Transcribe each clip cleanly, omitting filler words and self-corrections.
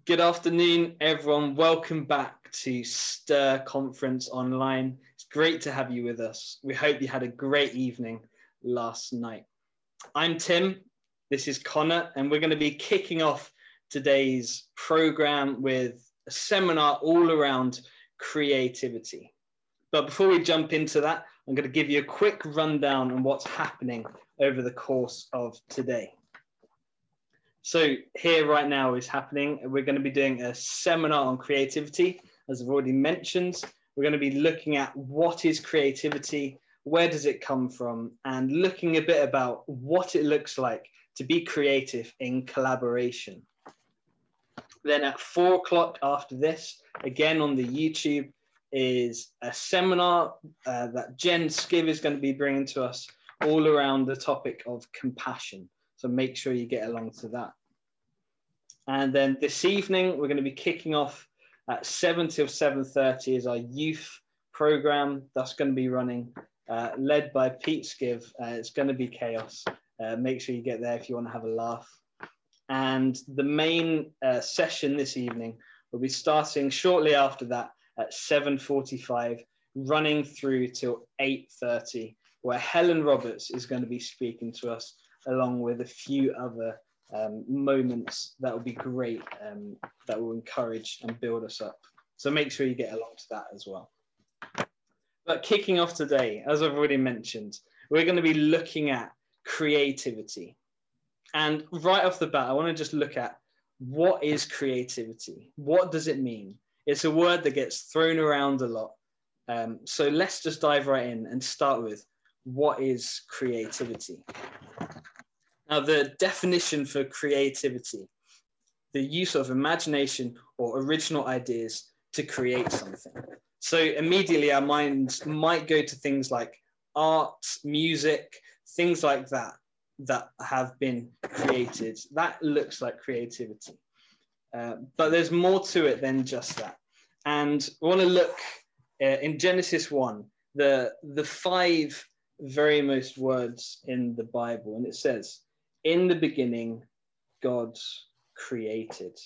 Good afternoon, everyone. Welcome back to Stir Conference Online. It's great to have you with us. We hope you had a great evening last night. I'm Tim, this is Connor, and we're going to be kicking off today's program with a seminar all around creativity. But before we jump into that, I'm going to give you a quick rundown on what's happening over the course of today. So here right now is happening. We're going to be doing a seminar on creativity, as I've already mentioned. We're going to be looking at what is creativity, where does it come from, and looking a bit about what it looks like to be creative in collaboration. Then at 4 o'clock after this, again on the YouTube, is a seminar that Jen Skiv is going to be bringing to us all around the topic of compassion. So make sure you get along to that. And then this evening, we're going to be kicking off at 7 till 7:30 is our youth program. That's going to be running, led by Pete Skiv. It's going to be chaos. Make sure you get there if you want to have a laugh. And the main session this evening will be starting shortly after that at 7:45, running through till 8:30, where Helen Roberts is going to be speaking to us, along with a few other moments that will be great, that will encourage and build us up. So make sure you get along to that as well. But kicking off today, as I've already mentioned, we're going to be looking at creativity. And right off the bat, I want to just look at what is creativity? What does it mean? It's a word that gets thrown around a lot. So let's just dive right in and start with, what is creativity? Now, the definition for creativity, the use of imagination or original ideas to create something. So immediately our minds might go to things like art, music, things like that, that have been created. That looks like creativity. But there's more to it than just that. And we want to look in Genesis 1, the 5 very most words in the Bible. And it says, in the beginning, God created.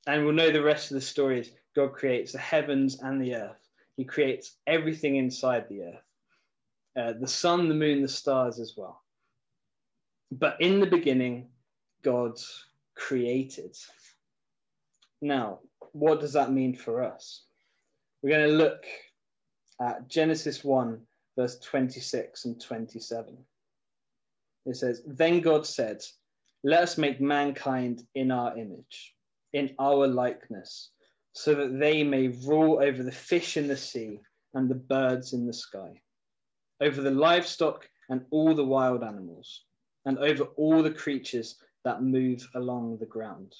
And we'll know the rest of the story is God creates the heavens and the earth. He creates everything inside the earth, the sun, the moon, the stars as well. But in the beginning, God created. Now, what does that mean for us? We're going to look at Genesis 1, verse 26 and 27. It says, then God said, let us make mankind in our image, in our likeness, so that they may rule over the fish in the sea and the birds in the sky, over the livestock and all the wild animals, and over all the creatures that move along the ground.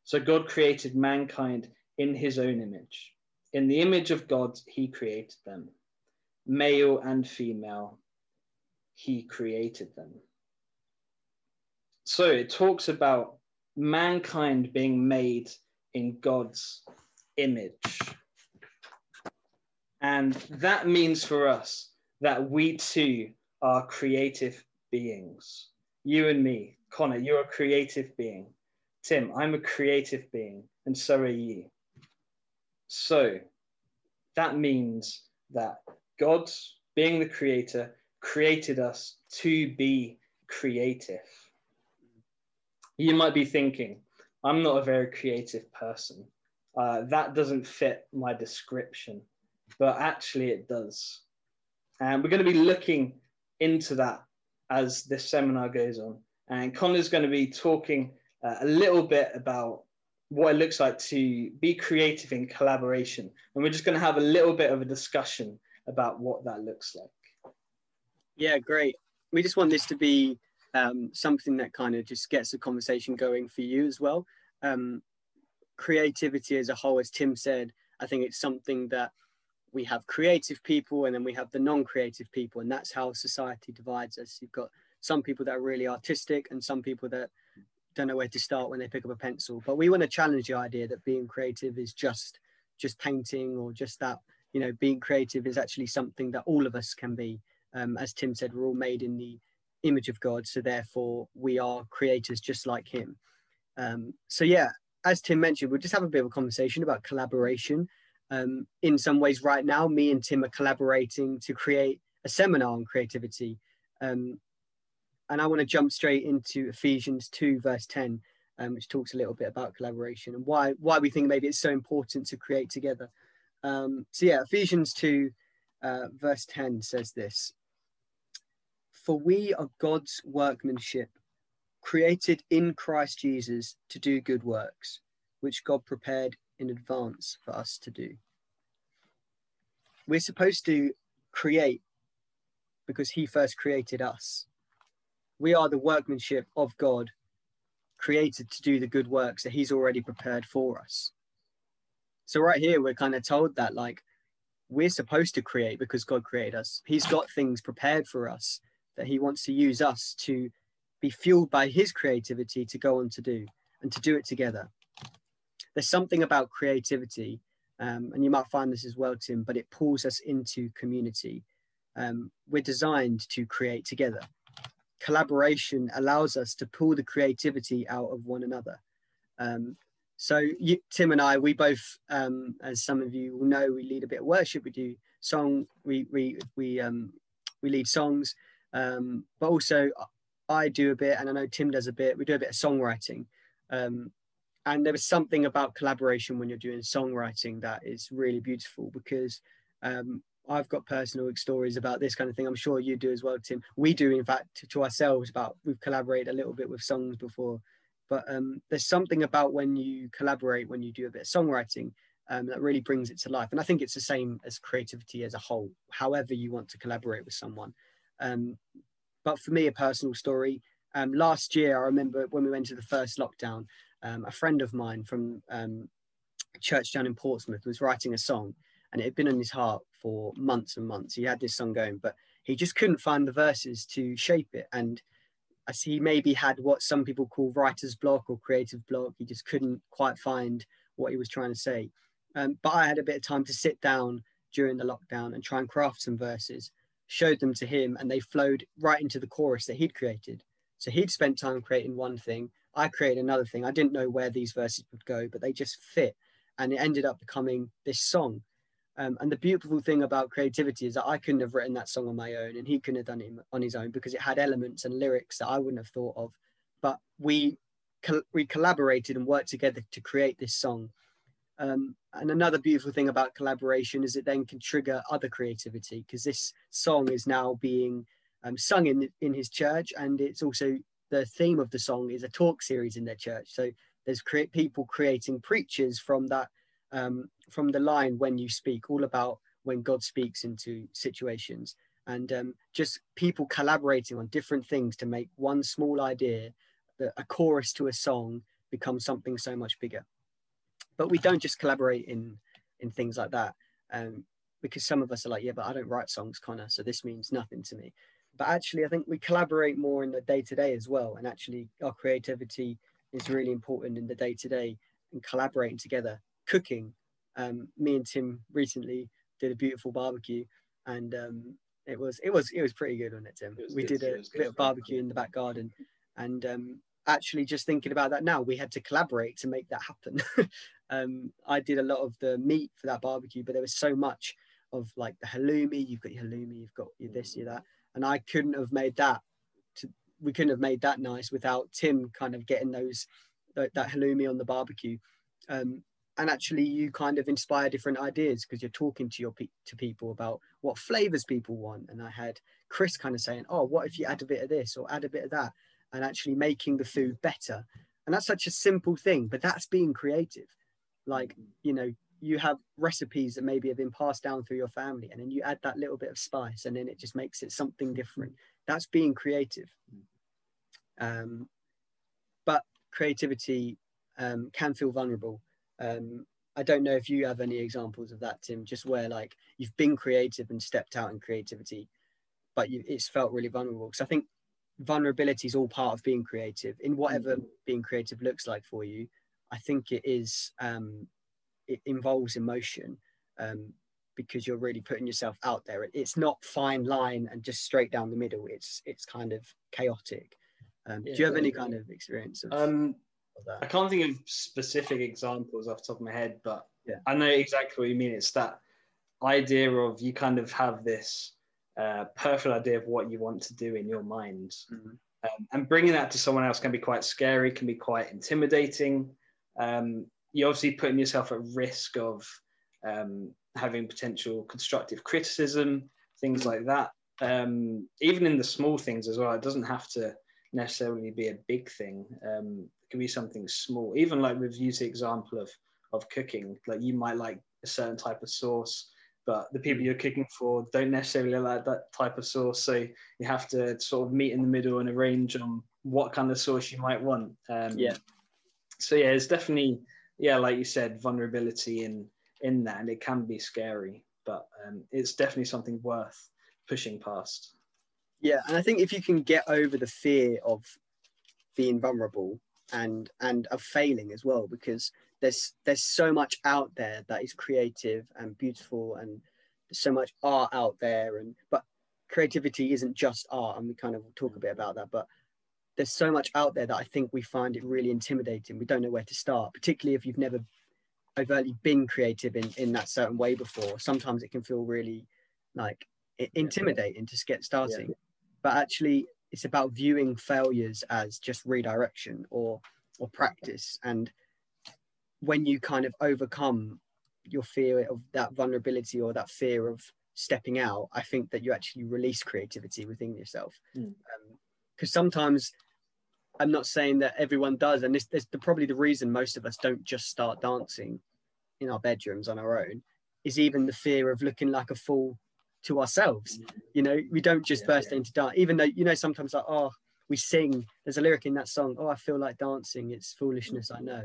So God created mankind in his own image. In the image of God, he created them. Male and female, he created them. So it talks about mankind being made in God's image. And that means for us that we too are creative beings. You and me, Connor, you're a creative being. Tim, I'm a creative being, and so are you. So that means that God, being the creator, created us to be creative. You might be thinking, I'm not a very creative person. That doesn't fit my description, but actually it does. And we're going to be looking into that as this seminar goes on. And Connor's going to be talking a little bit about what it looks like to be creative in collaboration. And we're just going to have a little bit of a discussion about what that looks like. Yeah, great. We just want this to be something that kind of just gets the conversation going for you as well. Creativity as a whole, as Tim said, I think it's something that we have creative people and then we have the non-creative people, and that's how society divides us. You've got some people that are really artistic and some people that don't know where to start when they pick up a pencil. But we want to challenge the idea that being creative is just painting, or just that, you know, being creative is actually something that all of us can be. As Tim said, we're all made in the image of God, so therefore we are creators just like him. So yeah, as Tim mentioned, we'll just have a bit of a conversation about collaboration. In some ways right now, me and Tim are collaborating to create a seminar on creativity. And I want to jump straight into Ephesians 2, verse 10, which talks a little bit about collaboration and why we think maybe it's so important to create together. So yeah, Ephesians 2, verse 10 says this: "For we are God's workmanship, created in Christ Jesus to do good works, which God prepared in advance for us to do." We're supposed to create because he first created us. We are the workmanship of God, created to do the good works that he's already prepared for us. So right here, we're kind of told that like we're supposed to create because God created us. He's got things prepared for us that he wants to use us to be fueled by his creativity to go on to do, and to do it together. There's something about creativity, and you might find this as well, Tim, but it pulls us into community. We're designed to create together. Collaboration allows us to pull the creativity out of one another. So Tim and I, we both, as some of you will know, we lead a bit of worship. We do song, we lead songs, but also I do a bit, and I know Tim does a bit. We do a bit of songwriting, and there was something about collaboration when you're doing songwriting that is really beautiful, because I've got personal stories about this kind of thing. I'm sure you do as well, Tim. We do, in fact, to ourselves. We've collaborated a little bit with songs before, but there's something about when you collaborate, when you do a bit of songwriting, that really brings it to life. And I think it's the same as creativity as a whole, however you want to collaborate with someone. But for me, a personal story, last year, I remember when we went to the first lockdown, a friend of mine from a church down in Portsmouth was writing a song, and it had been on his heart for months and months. He had this song going, but he just couldn't find the verses to shape it. And I see he maybe had what some people call writer's block or creative block. He just couldn't quite find what he was trying to say. But I had a bit of time to sit down during the lockdown and try and craft some verses, showed them to him, and they flowed right into the chorus that he'd created. So he'd spent time creating one thing, I created another thing. I didn't know where these verses would go, but they just fit. And it ended up becoming this song. And the beautiful thing about creativity is that I couldn't have written that song on my own, and he couldn't have done it on his own, because it had elements and lyrics that I wouldn't have thought of. But we collaborated and worked together to create this song. And another beautiful thing about collaboration is it then can trigger other creativity, because this song is now being sung in his church, and it's also the theme of the song is a talk series in their church. So there's people creating preachers from that. From the line "when you speak," all about when God speaks into situations, and just people collaborating on different things to make one small idea, a chorus to a song, become something so much bigger. But we don't just collaborate in things like that, because some of us are like, yeah, but I don't write songs, Connor, so this means nothing to me. But actually, I think we collaborate more in the day-to-day as well, and actually our creativity is really important in the day-to-day and collaborating together. Cooking, me and Tim recently did a beautiful barbecue, and it was pretty good, wasn't it, Tim? We did a bit of barbecue in the back garden, and actually just thinking about that now, we had to collaborate to make that happen. I did a lot of the meat for that barbecue, but there was so much of like the halloumi. You've got your halloumi, you've got your this, your that, and I couldn't have made that. We couldn't have made that nice without Tim kind of getting that halloumi on the barbecue. And actually you kind of inspire different ideas, because you're talking to people about what flavors people want. And I had Chris kind of saying, oh, what if you add a bit of this or add a bit of that, and actually making the food better. And that's such a simple thing, but that's being creative. Like, you know, you have recipes that maybe have been passed down through your family, and then you add that little bit of spice, and then it just makes it something different. That's being creative. But creativity can feel vulnerable. I don't know if you have any examples of that, Tim, just where like you've been creative and stepped out in creativity, but it's felt really vulnerable. Because I think vulnerability is all part of being creative, in whatever being creative looks like for you. I think it is, it involves emotion, because you're really putting yourself out there. It's not fine line and just straight down the middle. It's kind of chaotic. Do you have any kind of experience of of that. I can't think of specific examples off the top of my head, but Yeah. I know exactly what you mean. It's that idea of you kind of have this perfect idea of what you want to do in your mind. Mm-hmm. And bringing that to someone else can be quite scary, can be quite intimidating. You're obviously putting yourself at risk of having potential constructive criticism, things like that. Even in the small things as well, it doesn't have to necessarily be a big thing. It can be something small. Even like we've used the example of cooking, like you might like a certain type of sauce, but the people you're cooking for don't necessarily like that type of sauce. So you have to sort of meet in the middle and arrange on what kind of sauce you might want. So yeah, it's definitely, like you said, vulnerability in that, and it can be scary, but it's definitely something worth pushing past. Yeah, and I think if you can get over the fear of being vulnerable and of failing as well, because there's so much out there that is creative and beautiful, and there's so much art out there, but creativity isn't just art, and we kind of talk a bit about that, but there's so much out there that I think we find it really intimidating. We don't know where to start, particularly if you've never overtly been creative in that certain way before. Sometimes it can feel really like intimidating to get starting, but actually it's about viewing failures as just redirection or practice. And when you kind of overcome your fear of that vulnerability or that fear of stepping out, I think that you actually release creativity within yourself. Because sometimes, I'm not saying that everyone does, and this is probably the reason most of us don't just start dancing in our bedrooms on our own, is even the fear of looking like a fool to ourselves. You know, we don't just burst into dance, even though, you know, sometimes like, oh, we sing, there's a lyric in that song, oh, I feel like dancing, it's foolishness, I know.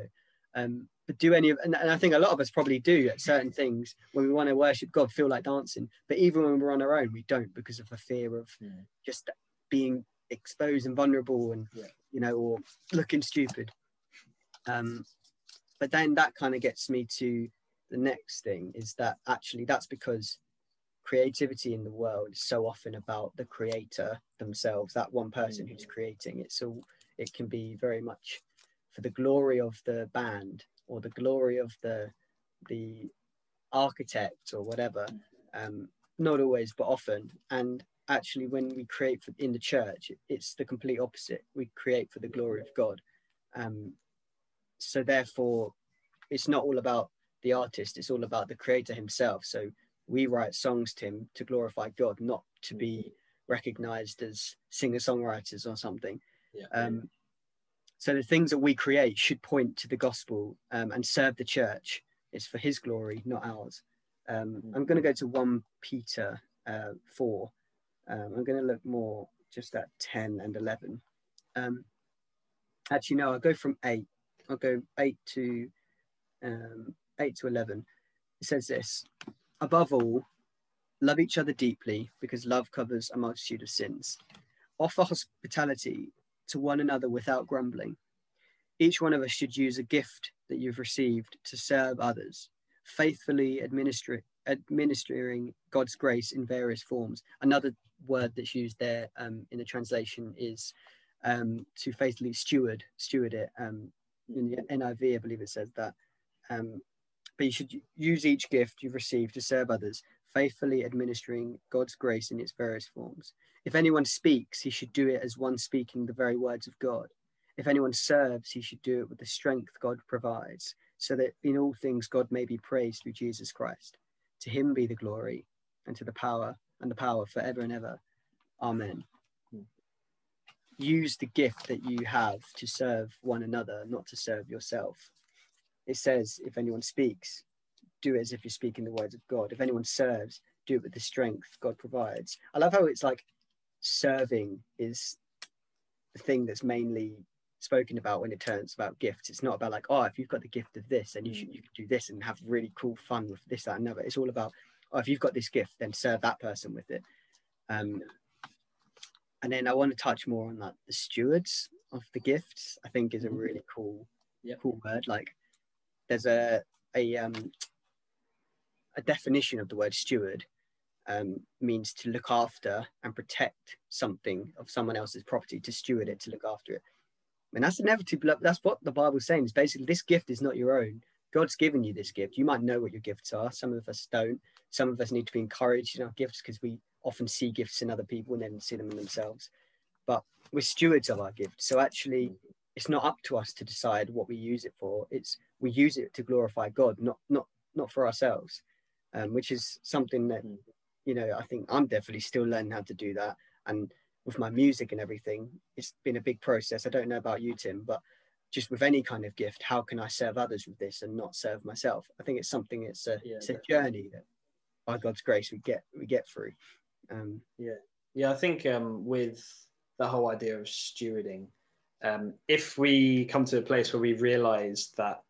But do any of, and I think a lot of us probably do at certain things when we want to worship God, feel like dancing, but even when we're on our own, we don't, because of the fear of just being exposed and vulnerable and, you know, or looking stupid. But then that kind of gets me to the next thing, is that actually that's because creativity in the world is so often about the creator themselves, that one person who's creating it. So it can be very much for the glory of the band or the glory of the architect or whatever. Not always, but often. And actually, when we create in the church, it's the complete opposite. We create for the glory of God. So therefore, it's not all about the artist, it's all about the creator himself. So we write songs, Tim, to glorify God, not to be recognized as singer-songwriters or something. So the things that we create should point to the gospel and serve the church. It's for his glory, not ours. I'm going to go to 1 Peter 4. I'm going to look more just at 10 and 11. Actually, no, I'll go from 8. I'll go 8 to 11. It says this: above all, love each other deeply, because love covers a multitude of sins. Offer hospitality to one another without grumbling. Each one of us should use a gift that you've received to serve others, faithfully administering God's grace in various forms. Another word that's used there in the translation is to faithfully steward it. In the NIV, I believe it says that. But you should use each gift you've received to serve others, faithfully administering God's grace in its various forms. If anyone speaks, he should do it as one speaking the very words of God. If anyone serves, he should do it with the strength God provides, so that in all things God may be praised through Jesus Christ. To him be the glory and to the power forever and ever. Amen. Use the gift that you have to serve one another, not to serve yourself. It says, if anyone speaks, do it as if you're speaking the words of God. If anyone serves, do it with the strength God provides. I love how it's like serving is the thing that's mainly spoken about when it turns about gifts. It's not about like, oh, if you've got the gift of this, then you can do this and have really cool fun with this, that, and another. It's all about, oh, if you've got this gift, then serve that person with it. And then I want to touch more on that. The stewards of the gifts, I think, is a really cool word. Like, there's a definition of the word steward. Means to look after and protect something of someone else's property, to steward it, to look after it. And that's inevitable. That's what the Bible's saying, is basically this gift is not your own. God's given you this gift. You might know what your gifts are. Some of us don't. Some of us need to be encouraged in our gifts because we often see gifts in other people and then see them in themselves. But we're stewards of our gifts. So actually, it's not up to us to decide what we use it for. It's we use it to glorify God, not for ourselves, which is something that, you know, I think I'm definitely still learning how to do that. And with my music and everything, it's been a big process. I don't know about you, Tim, but just with any kind of gift, how can I serve others with this and not serve myself? I think it's something, it's a journey that by God's grace we get through. I think with the whole idea of stewarding, if we come to a place where we realize that,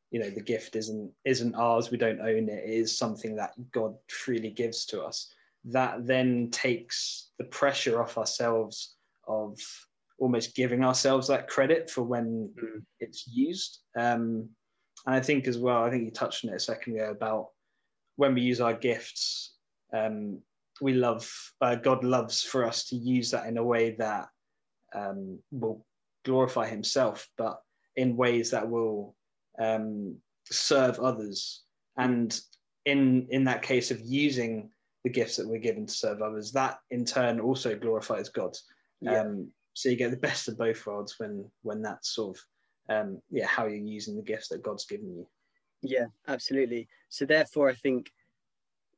you know, the gift isn't ours, we don't own it, it is something that God freely gives to us, that then takes the pressure off ourselves of almost giving ourselves that credit for when it's used. And I think as well, I think you touched on it a second ago about when we use our gifts, we love, God loves for us to use that in a way that will glorify himself, but in ways that will serve others. And in that case of using the gifts that we're given to serve others, that in turn also glorifies God. So you get the best of both worlds when that's sort of how you're using the gifts that God's given you. Yeah, absolutely. So therefore, I think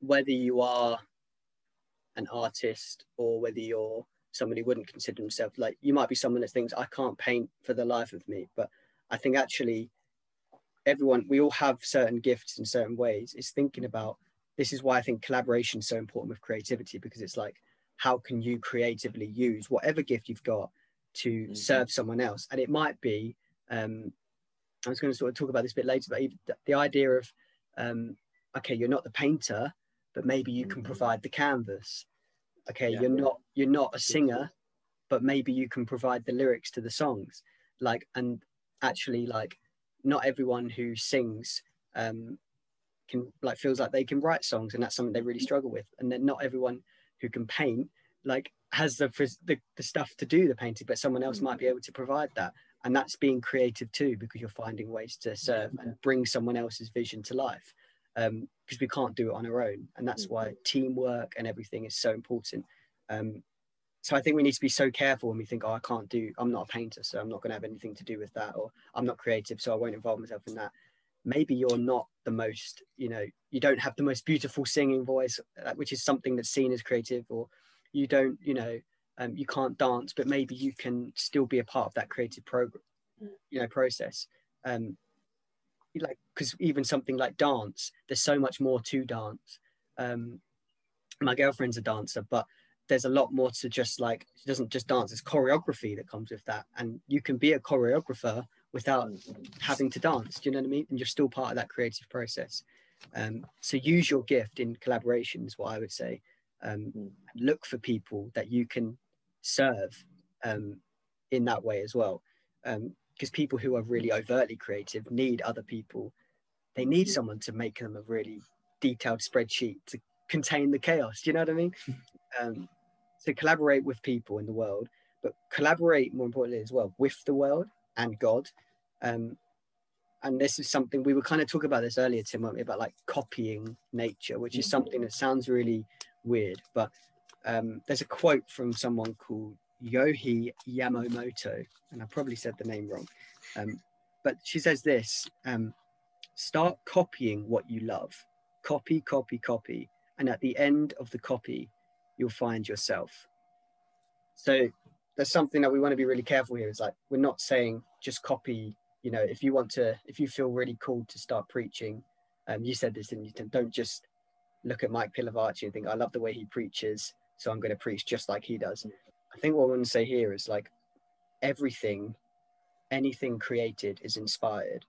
whether you are an artist or whether you're somebody who wouldn't consider himself, like you might be someone that thinks I can't paint for the life of me, but I think actually we all have certain gifts in certain ways. It's thinking about, this is why I think collaboration is so important with creativity, because it's like, how can you creatively use whatever gift you've got to serve someone else? And it might be, I was going to sort of talk about this a bit later, but the idea of, okay, you're not the painter, but maybe you can provide the canvas. Okay, you're not a singer, but maybe you can provide the lyrics to the songs. Like, and actually, like, not everyone who sings can, like, feels like they can write songs, and that's something they really struggle with. And then not everyone who can paint, like, has the stuff to do the painting, but someone else might be able to provide that. And that's being creative too, because you're finding ways to serve and bring someone else's vision to life, because we can't do it on our own. And that's why teamwork and everything is so important. So I think we need to be so careful when we think, oh, I'm not a painter, so I'm not going to have anything to do with that, or I'm not creative, so I won't involve myself in that. Maybe you're not the most, you don't have the most beautiful singing voice, which is something that's seen as creative, or you don't, you can't dance, but maybe you can still be a part of that creative process. Like, because even something like dance, there's so much more to dance. My girlfriend's a dancer, but there's a lot more to just, like, she doesn't just dance, there's choreography that comes with that. And you can be a choreographer without having to dance, do you know what I mean? And you're still part of that creative process. So use your gift in collaboration is what I would say. Look for people that you can serve in that way as well. Because people who are really overtly creative need other people. They need someone to make them a really detailed spreadsheet to contain the chaos. Do you know what I mean? So collaborate with people in the world, but collaborate more importantly as well with the world and God. And this is something we were kind of talking about this earlier, Tim, weren't we, about like copying nature, which is something that sounds really weird, but there's a quote from someone called Yohei Yamamoto, and I probably said the name wrong, but she says this: start copying what you love. Copy, copy, copy, and at the end of the copy you'll find yourself. So there's something that we want to be really careful here. Is like, we're not saying just copy, if you feel really called to start preaching, you said this, didn't you, Tim? Don't just look at Mike Pilavachi and think, I love the way he preaches, so I'm going to preach just like he does. I think what I want to say here is, like, anything created is inspired,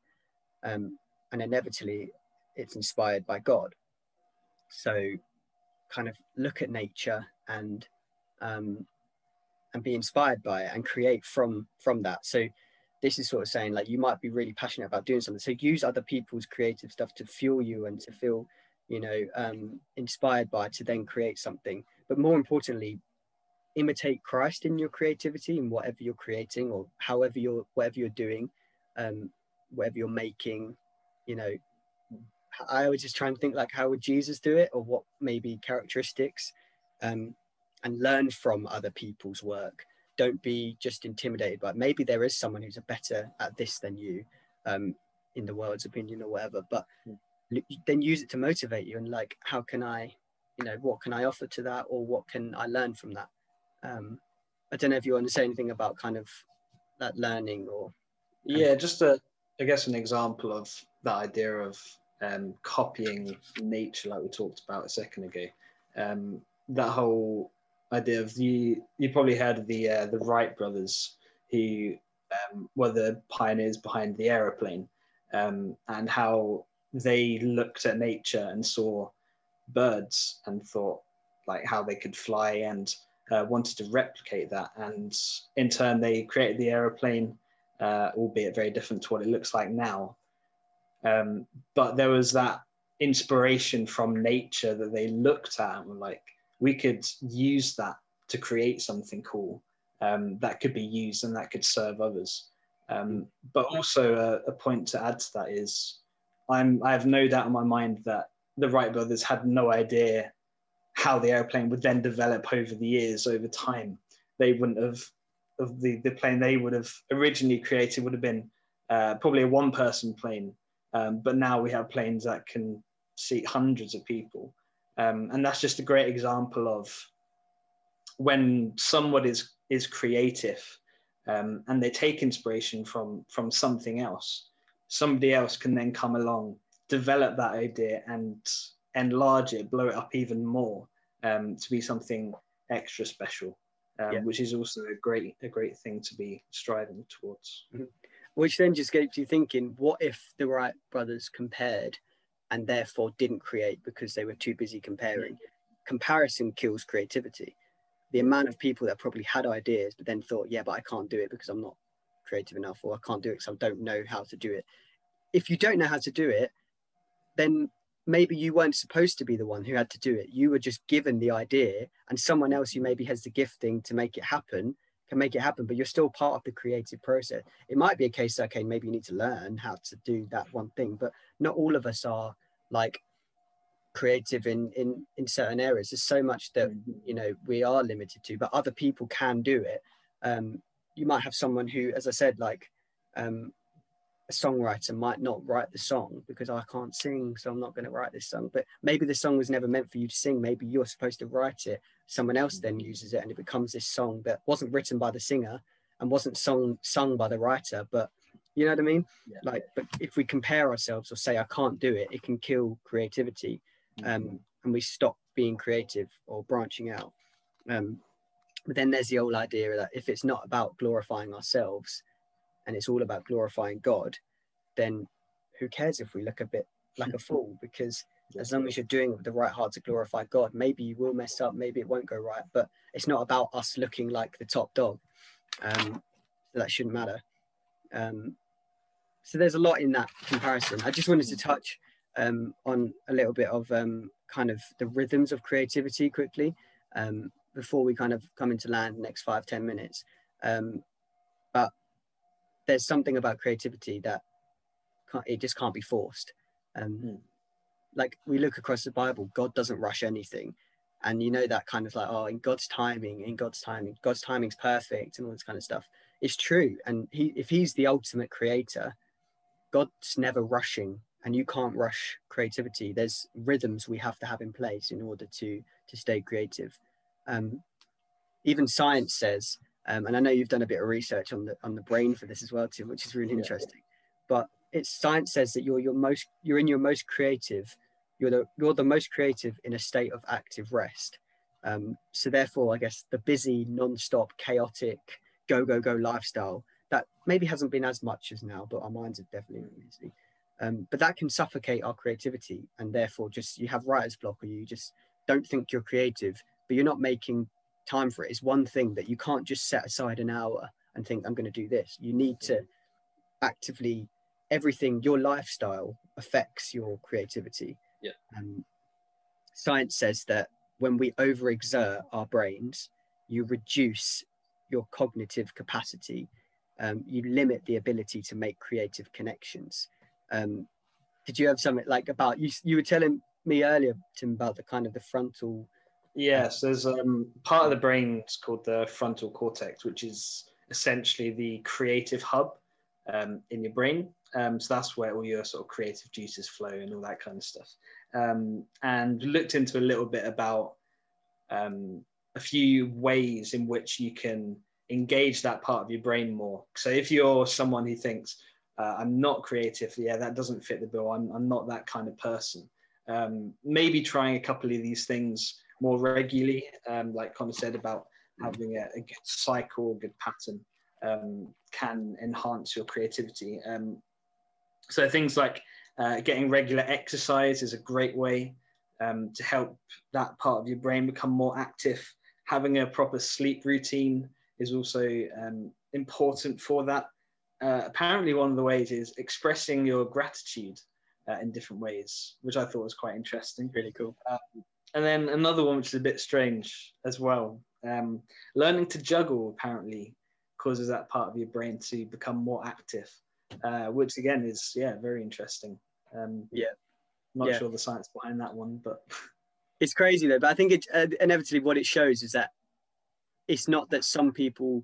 and inevitably it's inspired by God. So kind of look at nature and be inspired by it and create from that. So this is sort of saying, like, you might be really passionate about doing something, so use other people's creative stuff to fuel you and to feel inspired by, to then create something. But more importantly, imitate Christ in your creativity, in whatever you're creating, or whatever you're doing, whatever you're making. You know, I was just trying to think, like, how would Jesus do it, or what maybe characteristics, and learn from other people's work. Don't be just intimidated by, maybe there is someone who's better at this than you, in the world's opinion or whatever, but then use it to motivate you, and like, how can I, you know, what can I offer to that, or what can I learn from that? I don't know if you want to say anything about kind of that learning, or just I guess an example of that idea of copying nature, like we talked about a second ago. That whole idea of you probably heard of the Wright brothers, who were the pioneers behind the aeroplane, and how they looked at nature and saw birds and thought like how they could fly, and wanted to replicate that, and in turn they created the aeroplane, albeit very different to what it looks like now. But there was that inspiration from nature that they looked at and were like, we could use that to create something cool, that could be used and that could serve others. But also a point to add to that is I have no doubt in my mind that the Wright brothers had no idea how the airplane would then develop over the years, over time. They wouldn't have, of the plane they would have originally created would have been probably a one-person plane. But now we have planes that can seat hundreds of people. And that's just a great example of when someone is creative, and they take inspiration from something else, somebody else can then come along, develop that idea and enlarge it, blow it up even more, to be something extra special, which is also a great thing to be striving towards. Mm-hmm. Which then just gets you thinking, what if the Wright brothers compared and therefore didn't create because they were too busy comparing? Comparison kills creativity. The amount of people that probably had ideas but then thought, yeah, but I can't do it because I'm not creative enough, or I can't do it because I don't know how to do it. If you don't know how to do it, then maybe you weren't supposed to be the one who had to do it. You were just given the idea, and someone else who maybe has the gifting to make it happen can make it happen, but you're still part of the creative process. It might be a case, okay, maybe you need to learn how to do that one thing, but not all of us are like creative in certain areas. There's so much that, you know, we are limited to, but other people can do it. You might have someone who, as I said, like a songwriter might not write the song because I can't sing, so I'm not going to write this song. But maybe the song was never meant for you to sing. Maybe you're supposed to write it. Someone else then uses it, and it becomes this song that wasn't written by the singer and wasn't sung by the writer. But you know what I mean? Yeah. Like, but if we compare ourselves or say I can't do it, it can kill creativity, and we stop being creative or branching out. But then there's the old idea that if it's not about glorifying ourselves, and it's all about glorifying God, then who cares if we look a bit like a fool? Because as long as you're doing it with the right heart to glorify God, maybe you will mess up, maybe it won't go right, but it's not about us looking like the top dog. So that shouldn't matter. So there's a lot in that comparison. I just wanted to touch on a little bit of kind of the rhythms of creativity quickly, before we kind of come into land the next 5-10 minutes. But there's something about creativity that it just can't be forced. Like we look across the Bible, God doesn't rush anything. And you know, that kind of like, oh, in God's timing's perfect and all this kind of stuff. It's true. And if he's the ultimate creator, God's never rushing, and you can't rush creativity. There's rhythms we have to have in place in order to stay creative. Even science says, and I know you've done a bit of research on the brain for this as well, Tim, which is really interesting. But science says that you're in your most creative. You're the most creative in a state of active rest. So therefore, I guess the busy, non-stop, chaotic, go lifestyle that maybe hasn't been as much as now, but our minds have definitely been busy. But that can suffocate our creativity, and therefore just you have writer's block, or you just don't think you're creative, but you're not making time for it. It's one thing that you can't just set aside an hour and think I'm going to do this. You need to actively, everything, your lifestyle affects your creativity. Science says that when we overexert our brains, you reduce your cognitive capacity. You limit the ability to make creative connections. Did you have something like about you were telling me earlier, Tim, about the kind of the frontal? Yes, there's part of the brain called the frontal cortex, which is essentially the creative hub in your brain. So that's where all your sort of creative juices flow and all that kind of stuff. And looked into a little bit about a few ways in which you can engage that part of your brain more. So if you're someone who thinks, I'm not creative, yeah, that doesn't fit the bill, I'm not that kind of person. Maybe trying a couple of these things more regularly, like Connor said about having a good cycle, a good pattern, can enhance your creativity. So things like getting regular exercise is a great way to help that part of your brain become more active. Having a proper sleep routine is also important for that. Apparently one of the ways is expressing your gratitude in different ways, which I thought was quite interesting. Really cool. And then another one, which is a bit strange as well. Learning to juggle apparently causes that part of your brain to become more active, which again is, very interesting. Not sure the science behind that one, but it's crazy though. But I think it inevitably what it shows is that it's not that some people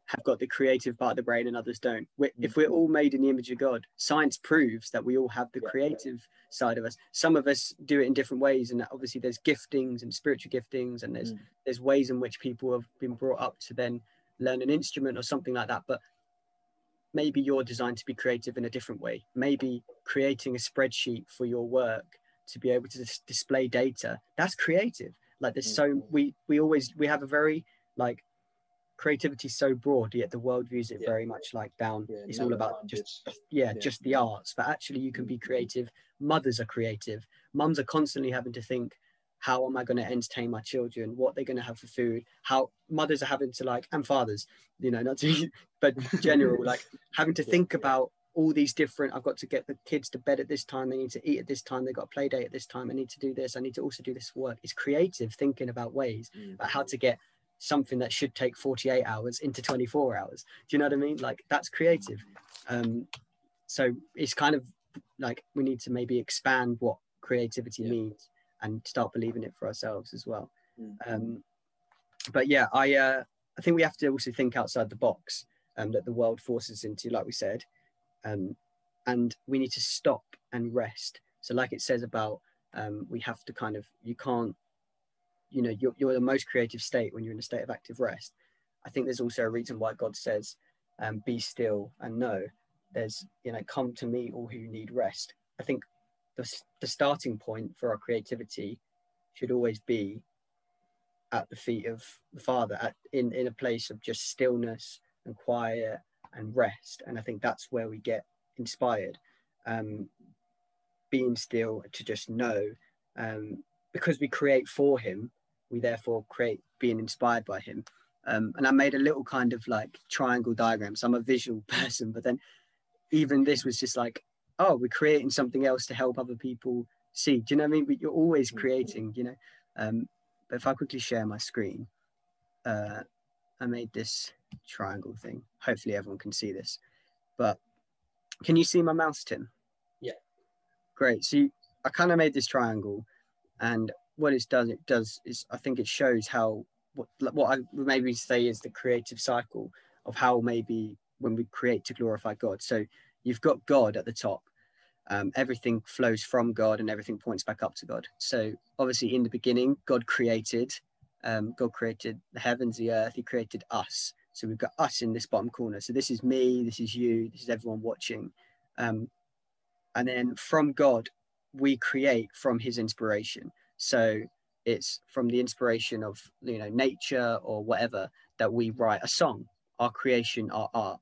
have got the creative part of the brain and others don't. If we're all made in the image of God, science proves that we all have the creative side of us. Some of us do it in different ways, and obviously there's giftings and spiritual giftings, and there's ways in which people have been brought up to then learn an instrument or something like that. But maybe you're designed to be creative in a different way. Maybe creating a spreadsheet for your work to be able to display data, that's creative. Like there's so we have a very like creativity so broad, yet the world views it very much like down. It's all about just the arts. But actually you can be creative. Mothers are creative. Mums are constantly having to think, how am I going to entertain my children? What they're going to have for food? How mothers are having to and fathers, not to, but general, having to think about all these different, I've got to get the kids to bed at this time. They need to eat at this time. They've got a play date at this time. I need to do this. I need to also do this for work. It's creative thinking about ways about how to get something that should take 48 hours into 24 hours. Do you know what I mean? Like that's creative. So it's kind of like we need to maybe expand what creativity means and start believing it for ourselves as well. But I think we have to also think outside the box that the world forces into, like we said, and we need to stop and rest. So like it says about we have to kind of, you can't, you're the most creative state when you're in a state of active rest. I think there's also a reason why God says, be still and know. There's, come to me all who need rest. I think the starting point for our creativity should always be at the feet of the Father, in a place of just stillness and quiet and rest. And I think that's where we get inspired. Being still to just know, because we create for him, we therefore create being inspired by him. And I made a little kind of like triangle diagram. So I'm a visual person, but then even this was just like, oh, we're creating something else to help other people see. Do you know what I mean? But you're always creating, but if I quickly share my screen, I made this triangle thing. Hopefully everyone can see this, but can you see my mouse, Tim? Yeah. Great. So I kind of made this triangle, and what it does is I think it shows how, what I would maybe say is the creative cycle of how maybe when we create to glorify God. So you've got God at the top. Everything flows from God and everything points back up to God. So obviously in the beginning, God created the heavens, the earth, he created us. So we've got us in this bottom corner. So this is me, this is you, this is everyone watching. And then from God, we create from his inspiration. So it's from the inspiration of, nature or whatever, that we write a song, our creation, our art.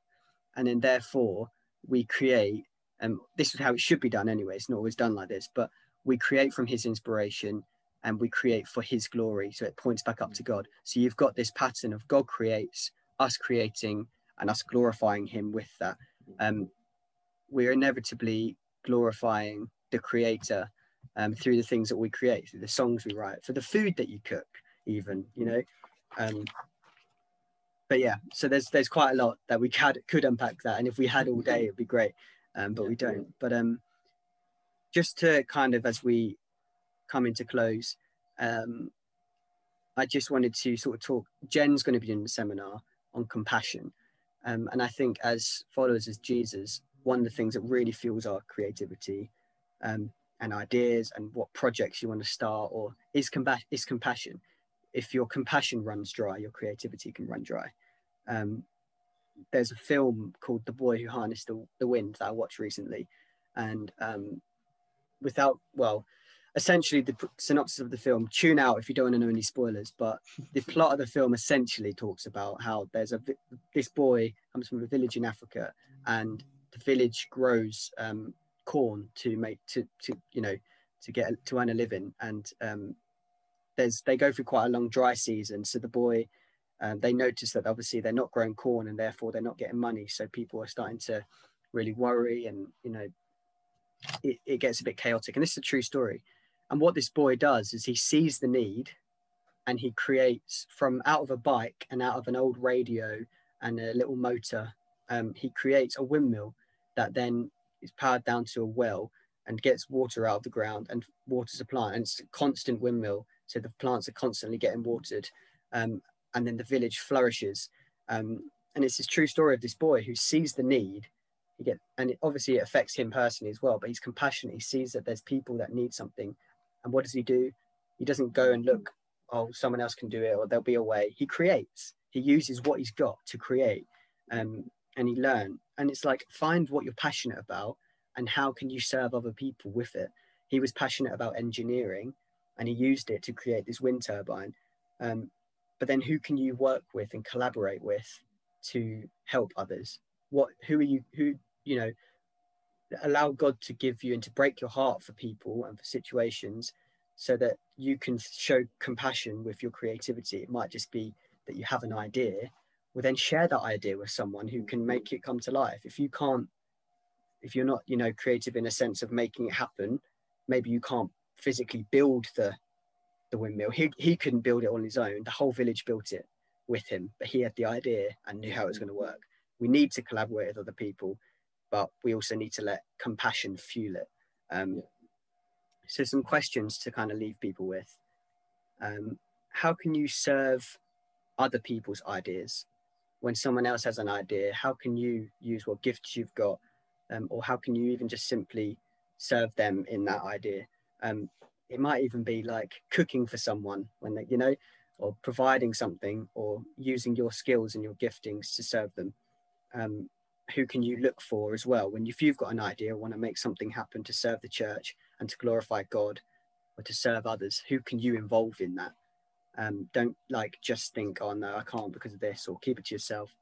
And then therefore we create, and this is how it should be done anyway, it's not always done like this, but we create from his inspiration and we create for his glory. So it points back up to God. So you've got this pattern of God creates, us creating, and us glorifying him with that. We're inevitably glorifying the creator through the things that we create, through the songs we write, for the food that you cook even, But yeah, so there's quite a lot that we could unpack that, and if we had all day, it'd be great. But we don't. But just to kind of, as we come into close, I just wanted to sort of talk. Jen's going to be in the seminar on compassion, and I think as followers of Jesus, one of the things that really fuels our creativity and ideas and what projects you want to start or is compassion. If your compassion runs dry, your creativity can run dry. There's a film called The Boy Who Harnessed the Wind that I watched recently, and essentially the synopsis of the film, tune out if you don't want to know any spoilers, but the plot of the film essentially talks about how there's this boy comes from a village in Africa, and the village grows corn to earn a living, and they go through quite a long dry season. So the boy, they notice that obviously they're not growing corn and therefore they're not getting money, so people are starting to really worry, and it gets a bit chaotic. And this is a true story. And what this boy does is he sees the need, and he creates, from out of a bike and out of an old radio and a little motor, he creates a windmill that then is powered down to a well and gets water out of the ground and waters a plant. And it's a constant windmill, so the plants are constantly getting watered, and then the village flourishes. And it's this true story of this boy who sees the need. Obviously it affects him personally as well, but he's compassionate. He sees that there's people that need something. And what does he do? He doesn't go and look, oh, someone else can do it or there'll be a way. He creates. He uses what he's got to create, and he learns. And it's like, find what you're passionate about and how can you serve other people with it. He was passionate about engineering, and he used it to create this wind turbine. But then who can you work with and collaborate with to help others? Allow God to give you and to break your heart for people and for situations so that you can show compassion with your creativity. It might just be that you have an idea, well, then share that idea with someone who can make it come to life. If you're not, creative in a sense of making it happen, maybe you can't physically build the windmill. He couldn't build it on his own. The whole village built it with him, but he had the idea and knew how it was going to work. We need to collaborate with other people, but we also need to let compassion fuel it. So some questions to kind of leave people with. How can you serve other people's ideas? When someone else has an idea, how can you use what gifts you've got? Or how can you even just simply serve them in that idea? It might even be like cooking for someone when they, or providing something, or using your skills and your giftings to serve them. Who can you look for as well? If you've got an idea, want to make something happen to serve the church and to glorify God or to serve others, who can you involve in that? Don't just think, oh no, I can't because of this, or keep it to yourself.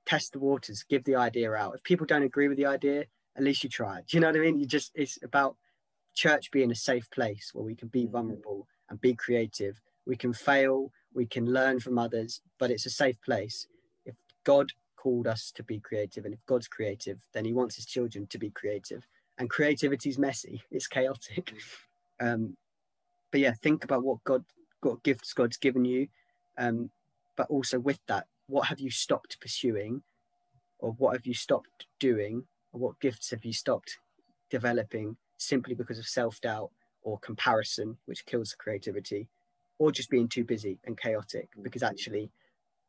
Test the waters, give the idea out. If people don't agree with the idea, at least you tried. Do you know what I mean? It's about church being a safe place where we can be vulnerable and be creative. We can fail, we can learn from others, but it's a safe place. If God called us to be creative, and if God's creative, then he wants his children to be creative. And creativity is messy, it's chaotic. But yeah, think about what gifts God's given you, but also with that, what have you stopped pursuing, or what have you stopped doing, or what gifts have you stopped developing simply because of self-doubt or comparison, which kills creativity, or just being too busy and chaotic, because actually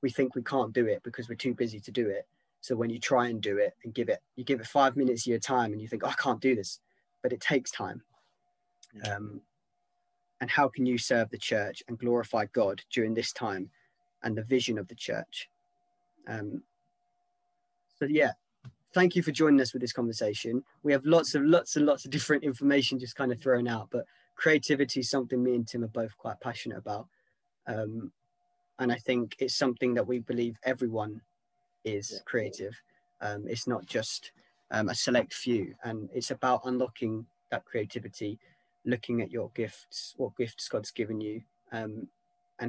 we think we can't do it because we're too busy to do it. So when you try and do it and you give it 5 minutes of your time, and you think, oh, I can't do this, but it takes time. And how can you serve the church and glorify God during this time and the vision of the church? So yeah, thank you for joining us with this conversation. We have lots and lots of different information just kind of thrown out, but creativity is something me and Tim are both quite passionate about. And I think it's something that we believe everyone is creative. It's not just a select few, and it's about unlocking that creativity, looking at your gifts, what gifts God's given you, and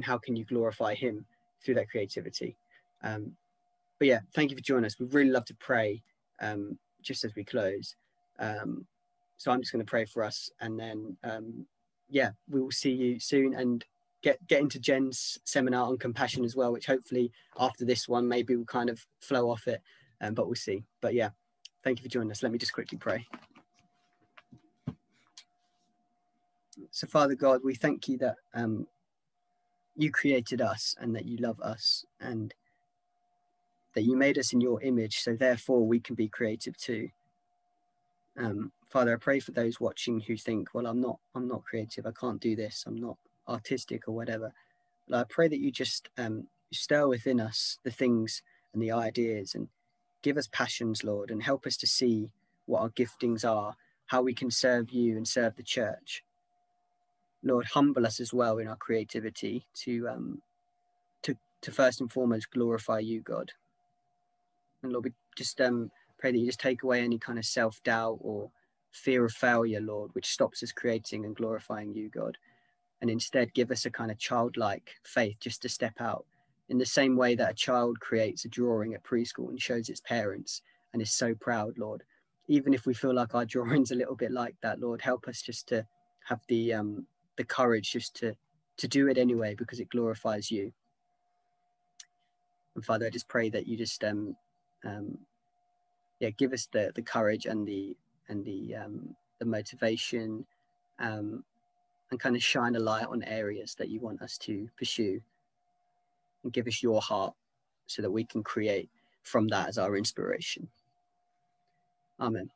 how can you glorify him through that creativity. But yeah, thank you for joining us. We'd really love to pray just as we close. So I'm just going to pray for us, and then we will see you soon. And get into Jen's seminar on compassion as well, which hopefully after this one, maybe we'll kind of flow off it, but we'll see. But yeah, thank you for joining us. Let me just quickly pray. So Father God, we thank you that you created us and that you love us and that you made us in your image. So therefore we can be creative too. Father, I pray for those watching who think, well, I'm not creative. I can't do this. I'm not artistic or whatever. But I pray that you just stir within us the things and the ideas and give us passions, Lord, and help us to see what our giftings are, how we can serve you and serve the church. Lord, humble us as well in our creativity to first and foremost glorify you, God. And Lord, we just pray that you just take away any kind of self-doubt or fear of failure, Lord, which stops us creating and glorifying you, God. And instead give us a kind of childlike faith just to step out in the same way that a child creates a drawing at preschool and shows its parents and is so proud, Lord. Even if we feel like our drawing's a little bit like that, Lord, help us just to have the courage just to do it anyway because it glorifies you. And Father, I just pray that you just give us the courage and the motivation and kind of shine a light on areas that you want us to pursue and give us your heart so that we can create from that as our inspiration. Amen.